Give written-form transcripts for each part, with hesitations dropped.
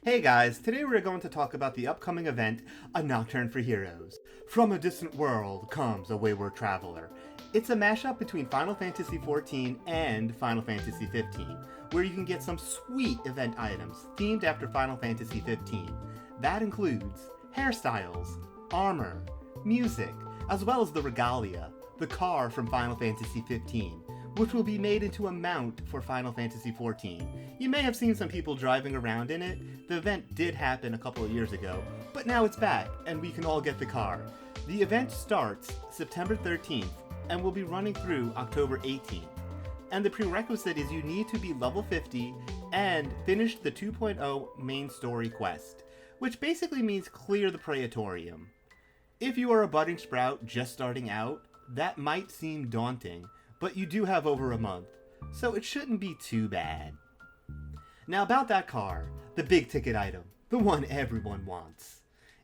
Hey guys, today we're going to talk about the upcoming event, A Nocturne for Heroes. From a distant world comes a wayward traveler. It's a mashup between Final Fantasy XIV and Final Fantasy XV, where you can get some sweet event items themed after Final Fantasy XV. That includes hairstyles, armor, music, as well as the regalia, the car from Final Fantasy XV, which will be made into a mount for Final Fantasy XIV. You may have seen some people driving around in it. The event did happen a couple of years ago, but now it's back, and we can all get the car. The event starts September 13th, and will be running through October 18th. And the prerequisite is you need to be level 50 and finish the 2.0 main story quest, which basically means clear the Praetorium. If you are a budding sprout just starting out, that might seem daunting, but you do have over a month, so it shouldn't be too bad. Now about that car, the big ticket item, the one everyone wants.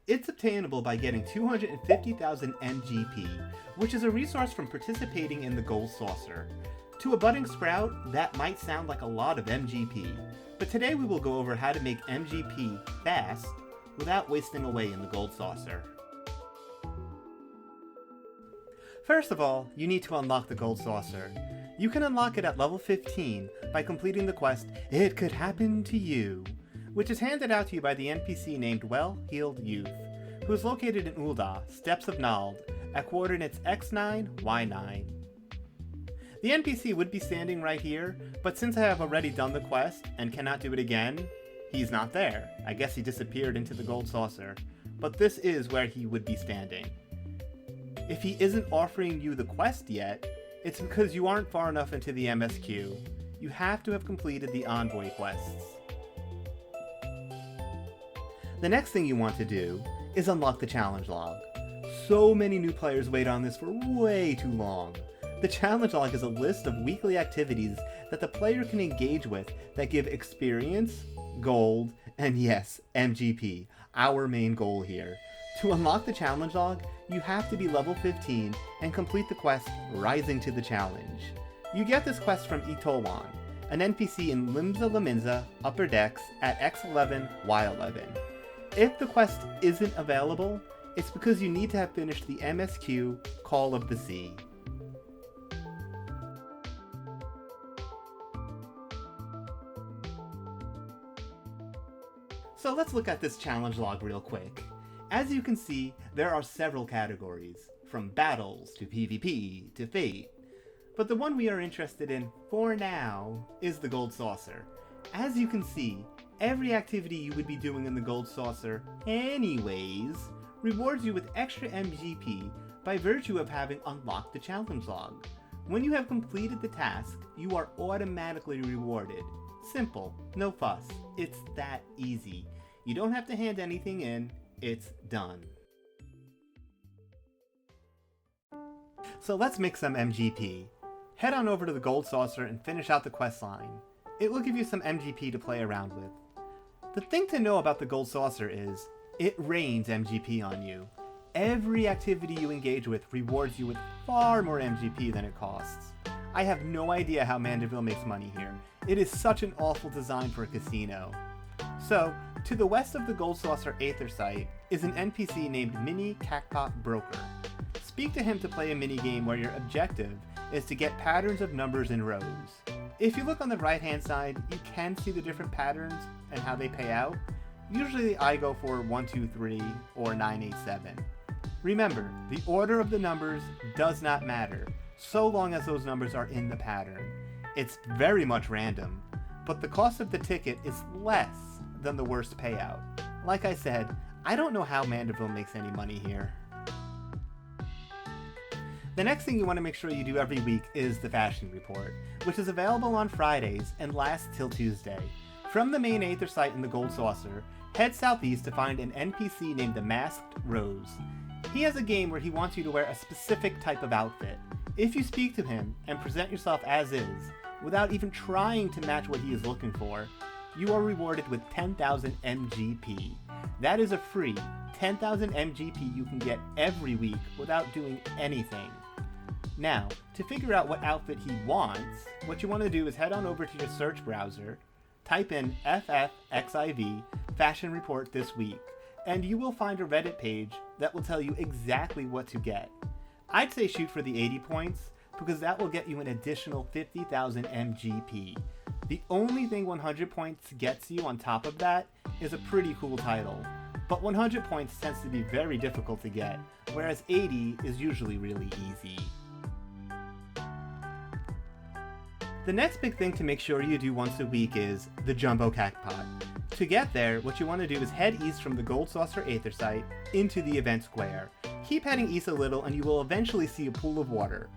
It's obtainable by getting 250,000 MGP, which is a resource from participating in the Gold Saucer. To a budding sprout, that might sound like a lot of MGP, but today we will go over how to make MGP fast without wasting away in the Gold Saucer. First of all, you need to unlock the Gold Saucer. You can unlock it at level 15 by completing the quest, It Could Happen to You, which is handed out to you by the NPC named Well-Heeled Youth, who is located in Ul'dah, Steppes of Nald, at coordinates X9, Y9. The NPC would be standing right here, but since I have already done the quest and cannot do it again, he's not there. I guess he disappeared into the Gold Saucer, but this is where he would be standing. If he isn't offering you the quest yet, it's because you aren't far enough into the MSQ. You have to have completed the envoy quests. The next thing you want to do is unlock the challenge log. So many new players wait on this for way too long. The challenge log is a list of weekly activities that the player can engage with that give experience, gold, and yes, MGP, our main goal here. To unlock the challenge log, you have to be level 15 and complete the quest Rising to the Challenge. You get this quest from Itowan, an NPC in Limsa Laminza, Upper Decks, at X11, Y11. If the quest isn't available, it's because you need to have finished the MSQ Call of the Sea. So let's look at this challenge log real quick. As you can see, there are several categories, from battles to PvP to fate. But the one we are interested in for now is the Gold Saucer. As you can see, every activity you would be doing in the Gold Saucer anyways rewards you with extra MGP by virtue of having unlocked the challenge log. When you have completed the task, you are automatically rewarded. Simple, no fuss, it's that easy. You don't have to hand anything in, it's done. So let's make some MGP. Head on over to the Gold Saucer and finish out the quest line. It will give you some MGP to play around with. The thing to know about the Gold Saucer is, it rains MGP on you. Every activity you engage with rewards you with far more MGP than it costs. I have no idea how Mandeville makes money here. It is such an awful design for a casino. So, to the west of the Gold Saucer Aether site is an NPC named Mini Cactpot Broker. Speak to him to play a minigame where your objective is to get patterns of numbers in rows. If you look on the right hand side, you can see the different patterns and how they pay out. Usually I go for 1, 2, 3 or 9, 8, 7. Remember, the order of the numbers does not matter, so long as those numbers are in the pattern. It's very much random, but the cost of the ticket is less than the worst payout. Like I said, I don't know how Mandeville makes any money here. The next thing you want to make sure you do every week is the fashion report, which is available on Fridays and lasts till Tuesday. From the main Aether site in the Gold Saucer, head southeast to find an NPC named the Masked Rose. He has a game where he wants you to wear a specific type of outfit. If you speak to him and present yourself as is, without even trying to match what he is looking for, you are rewarded with 10,000 MGP. That is a free 10,000 MGP you can get every week without doing anything. Now, to figure out what outfit he wants, what you want to do is head on over to your search browser, type in FFXIV, Fashion Report this week, and you will find a Reddit page that will tell you exactly what to get. I'd say shoot for the 80 points, because that will get you an additional 50,000 MGP. The only thing 100 points gets you on top of that is a pretty cool title, but 100 points tends to be very difficult to get, whereas 80 is usually really easy. The next big thing to make sure you do once a week is the Jumbo Cactpot. To get there, what you want to do is head east from the Gold Saucer Aether site into the event square. Keep heading east a little and you will eventually see a pool of water.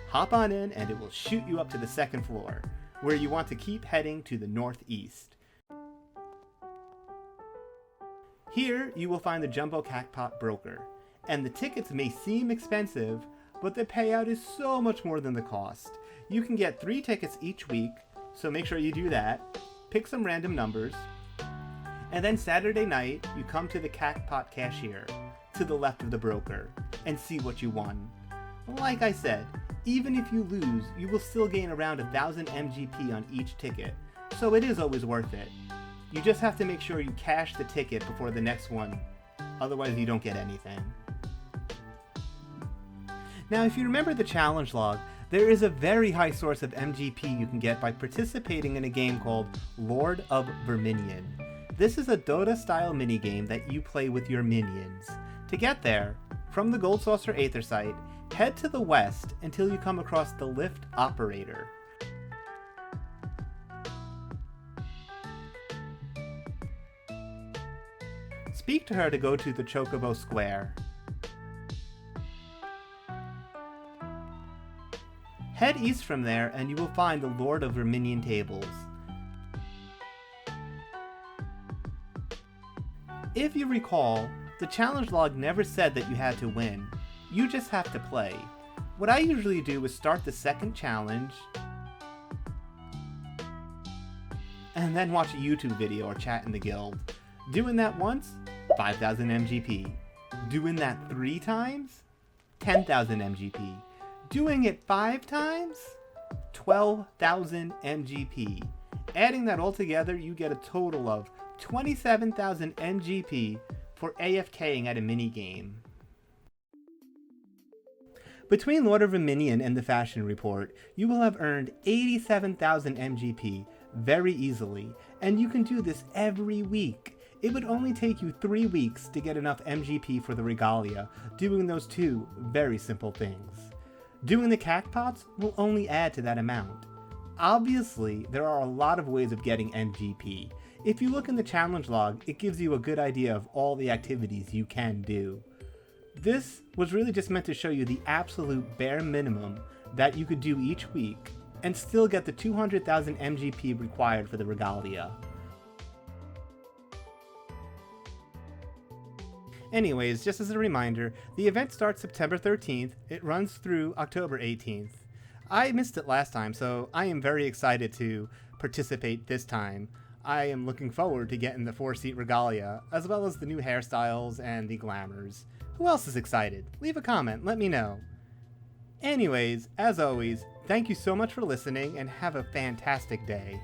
Hop on in and it will shoot you up to the second floor, where you want to keep heading to the northeast. Here you will find the Jumbo Cactpot broker, and the tickets may seem expensive, but the payout is so much more than the cost. You can get 3 tickets each week, so make sure you do that. Pick some random numbers. And then Saturday night, you come to the Cactpot cashier, to the left of the broker, and see what you won. Like I said, even if you lose, you will still gain around 1,000 MGP on each ticket, so it is always worth it. You just have to make sure you cash the ticket before the next one, otherwise you don't get anything. Now, if you remember the challenge log, there is a very high source of MGP you can get by participating in a game called Lord of Verminion. This is a Dota-style minigame that you play with your minions. To get there, from the Gold Saucer Aether site, head to the west until you come across the lift operator. Speak to her to go to the Chocobo Square. Head east from there and you will find the Lord of Verminion tables. If you recall, the challenge log never said that you had to win. You just have to play. What I usually do is start the second challenge and then watch a YouTube video or chat in the guild. Doing that once, 5,000 MGP. Doing that 3 times, 10,000 MGP. Doing it 5 times, 12,000 MGP. Adding that all together, you get a total of 27,000 MGP for AFKing at a minigame. Between Lord of Verminion and the Fashion Report, you will have earned 87,000 MGP very easily, and you can do this every week. It would only take you 3 weeks to get enough MGP for the regalia, doing those 2 very simple things. Doing the Cactpots will only add to that amount. Obviously, there are a lot of ways of getting MGP. If you look in the challenge log, it gives you a good idea of all the activities you can do. This was really just meant to show you the absolute bare minimum that you could do each week and still get the 200,000 MGP required for the regalia. Anyways, just as a reminder, the event starts September 13th, it runs through October 18th. I missed it last time, so I am very excited to participate this time. I am looking forward to getting the 4-seat regalia, as well as the new hairstyles and the glamours. Who else is excited? Leave a comment, let me know. Anyways, as always, thank you so much for listening and have a fantastic day.